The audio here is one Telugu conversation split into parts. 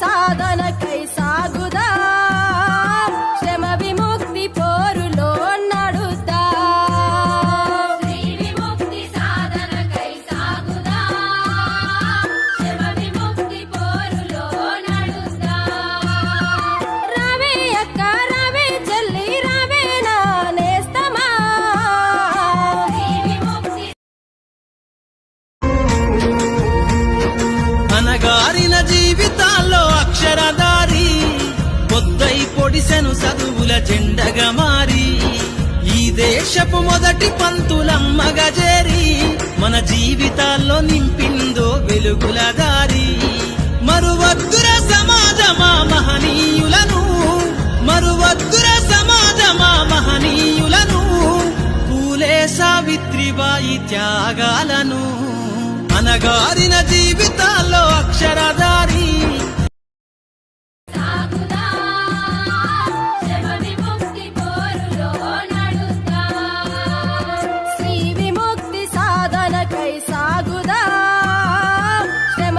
సాధనకై సాగుదా శ్రమ విముక్తి పోరులో నడుదా శ్రీ విముక్తి సాధనకై సాగుదా శ్రమ విముక్తి పోరులో నడుదా రావే అక్క రావే చెల్లి రావే నా నేస్తమా శ్రీ విముక్తి అనగారిన జీవితాల్లో అక్షరదారి పొద్దై పొడిసెను చదువుల జెండగా మారి ఈ దేశపు మొదటి పంతులమ్మగా చేరి మన జీవితాల్లో నింపిందో వెలుగుల దారి మరువద్దుర సమాజమా మహనీయులను మరువద్దుర సమాజమా మహనీయులను పూలే సావిత్రిబాయి త్యాగాలను అనగారిన జీవితాల్లో అక్షరదారి సాగుదా శ్రమ విముక్తి పోరులో నడుదా శ్రీ విముక్తి సాధనకై సాగుదా శ్రమ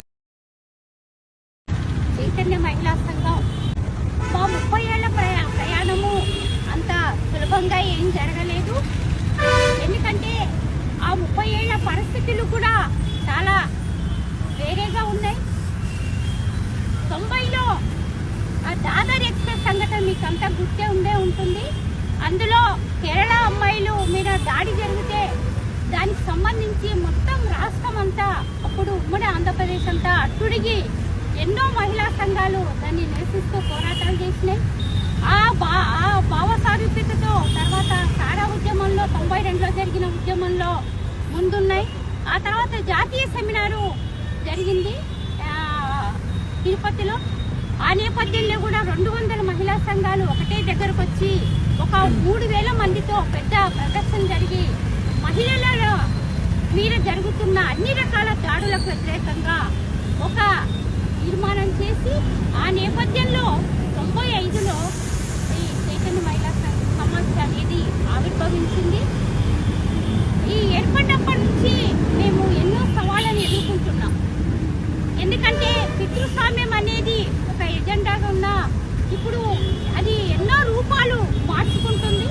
చైతన్య మహిళా సంఘం మా 30 ఏళ్ల ప్రయాణము అంత సులభంగా ఏం జరగలేదు. ఎందుకంటే ఆ 30 ఏళ్ల పరిస్థితులు కూడా చాలా వేరేగా ఉన్నాయి. 90లో ఆ దాదర్ ఎక్స్ప్రెస్ సంఘటన మీకు అంతా గుర్తే ఉంటుంది. అందులో కేరళ అమ్మాయిలు మీద దాడి జరిగితే దానికి సంబంధించి మొత్తం రాష్ట్రం అంతా అప్పుడు ఉమ్మడి ఆంధ్రప్రదేశ్ అంతా అట్టుడిగి ఎన్నో మహిళా సంఘాలు దాన్ని నిరసిస్తూ పోరాటాలు చేసినాయి. ఆ భావ సారూప్యతతో తర్వాత సారా ఉద్యమంలో 92లో జరిగిన ఉద్యమంలో ముందున్నాయి. ఆ తర్వాత జాతీయ సెమినారు జరిగింది తిరుపతిలో. ఆ నేపథ్యంలో కూడా 200 మహిళా సంఘాలు ఒకటే దగ్గరకు వచ్చి ఒక 3000 మందితో పెద్ద ప్రదర్శన జరిగి మహిళల మీద జరుగుతున్న అన్ని రకాల దాడులకు వ్యతిరేకంగా ఒక తీర్మానం చేసి ఆ నేపథ్యంలో 95లో ఈ చైతన్య మహిళా సమాఖ్య అనేది ఆవిర్భవించింది. ఈ ఏర్పడినప్పటి నుంచి మేము ఎన్నో సవాళ్ళను ఎదుర్కొంటున్నాం. ఎందుకంటే పితృస్వామ్యం అనేది ఒక ఎజెండాగా ఉన్నా ఇప్పుడు అది ఎన్నో రూపాలు మార్చుకుంటుంది.